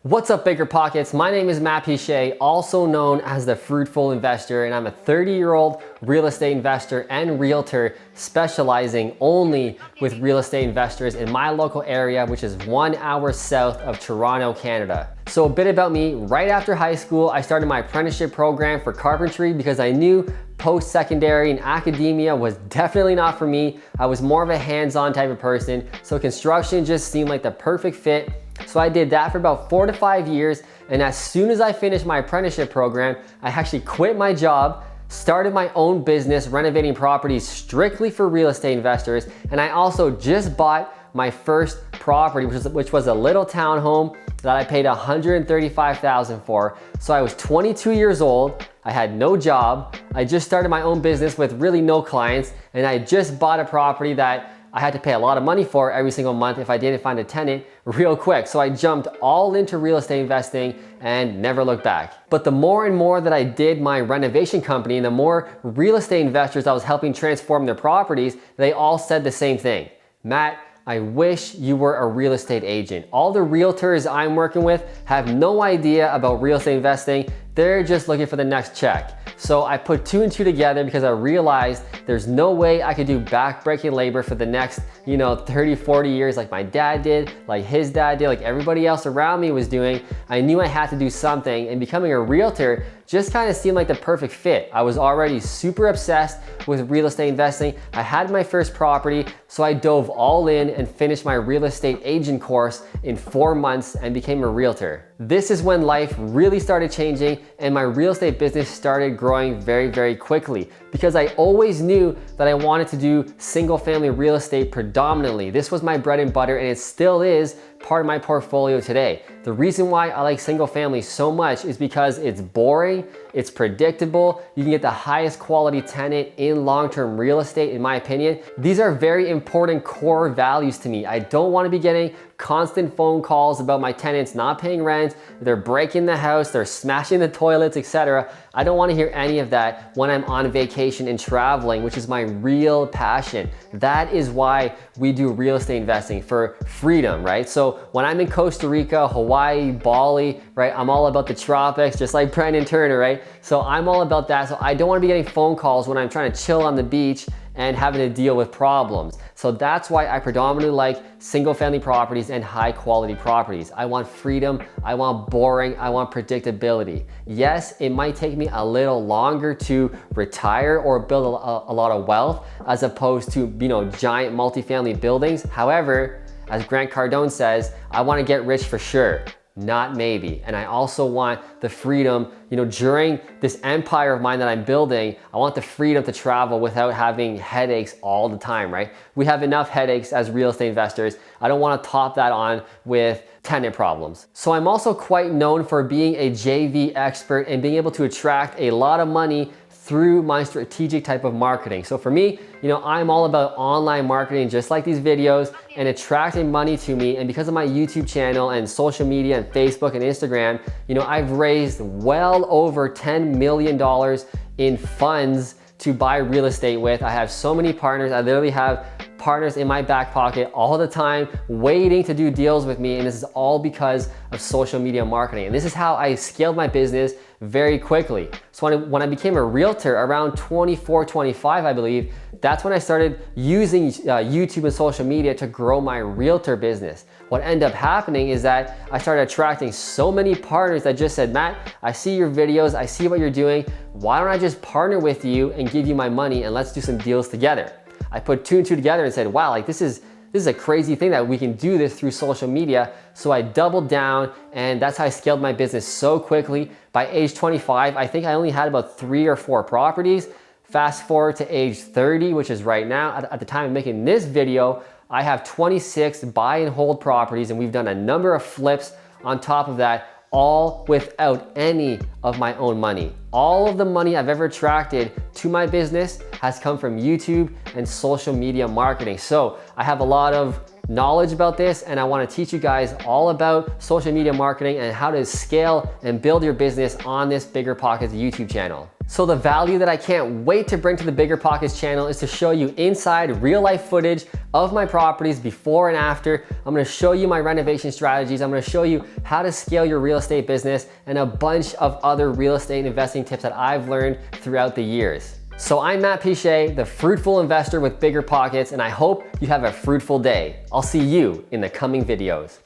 What's up, BiggerPockets? My name is Piche, also known as the Fruitful Investor, and I'm a 30-year-old real estate investor and realtor specializing only with real estate investors in my local area, which is 1 hour south of Toronto, Canada. So a bit about me: right after high school, I started my apprenticeship program for carpentry because I knew post-secondary and academia was definitely not for me. I was more of a hands-on type of person, so construction just seemed like the perfect fit. So I did that for about 4 to 5 years, and as soon as I finished my apprenticeship program, I actually quit my job, started my own business renovating properties strictly for real estate investors, and I also just bought my first property, which was a little townhome that I paid $135,000 for. So I was 22 years old, I had no job, I just started my own business with really no clients, and I just bought a property that I had to pay a lot of money for every single month if I didn't find a tenant real quick. So I jumped all into real estate investing and never looked back. But the more and more that I did my renovation company and the more real estate investors I was helping transform their properties, they all said the same thing. Matt, I wish you were a real estate agent. All the realtors I'm working with have no idea about real estate investing. They're just looking for the next check. So I put 2 and 2 together because I realized there's no way I could do back-breaking labor for the next, 30, 40 years like my dad did, like his dad did, like everybody else around me was doing. I knew I had to do something, and becoming a realtor just kind of seemed like the perfect fit. I was already super obsessed with real estate investing. I had my first property, so I dove all in and finished my real estate agent course in 4 months and became a realtor. This is when life really started changing and my real estate business started growing very, very quickly because I always knew that I wanted to do single family real estate predominantly. This was my bread and butter, and it still is part of my portfolio today. The reason why I like single family so much is because it's boring, it's predictable, you can get the highest quality tenant in long-term real estate, in my opinion. These are very important core values to me. I don't want to be getting constant phone calls about my tenants not paying rent, they're breaking the house, they're smashing the toilets, etc. I don't want to hear any of that when I'm on vacation and traveling, which is my real passion. That is why we do real estate investing, for freedom, right? So when I'm in Costa Rica, Hawaii, Bali, right, I'm all about the tropics, just like Brandon Turner, right? So I'm all about that. So I don't want to be getting phone calls when I'm trying to chill on the beach and having to deal with problems. So that's why I predominantly like single family properties and high quality properties. I want freedom, I want boring, I want predictability. Yes, it might take me a little longer to retire or build a lot of wealth as opposed to, giant multifamily buildings. However, as Grant Cardone says, I want to get rich for sure, not maybe. And I also want the freedom, during this empire of mine that I'm building, I want the freedom to travel without having headaches all the time, right? We have enough headaches as real estate investors. I don't want to top that on with tenant problems. So I'm also quite known for being a JV expert and being able to attract a lot of money through my strategic type of marketing. So for me, I'm all about online marketing, just like these videos, and attracting money to me. And because of my YouTube channel and social media and Facebook and Instagram, I've raised well over $10 million in funds to buy real estate with. I have so many partners. I literally have partners in my back pocket all the time waiting to do deals with me, and this is all because of social media marketing. And this is how I scaled my business very quickly. So when I became a realtor around 24, 25, I believe, that's when I started using YouTube and social media to grow my realtor business. What ended up happening is that I started attracting so many partners that just said, Matt, I see your videos, I see what you're doing. Why don't I just partner with you and give you my money and let's do some deals together? I put 2 and 2 together and said, wow, like this is a crazy thing that we can do this through social media. So I doubled down, and that's how I scaled my business so quickly. By age 25, I think I only had about 3 or 4 properties. Fast forward to age 30, which is right now. At the time of making this video, I have 26 buy and hold properties, and we've done a number of flips on top of that, all without any of my own money. All of the money I've ever attracted to my business has come from YouTube and social media marketing. So I have a lot of knowledge about this, and I want to teach you guys all about social media marketing and how to scale and build your business on this BiggerPockets YouTube channel. So the value that I can't wait to bring to the BiggerPockets channel is to show you inside real life footage of my properties before and after. I'm gonna show you my renovation strategies. I'm gonna show you how to scale your real estate business and a bunch of other real estate investing tips that I've learned throughout the years. So I'm Matt Piche, the fruitful investor with BiggerPockets, and I hope you have a fruitful day. I'll see you in the coming videos.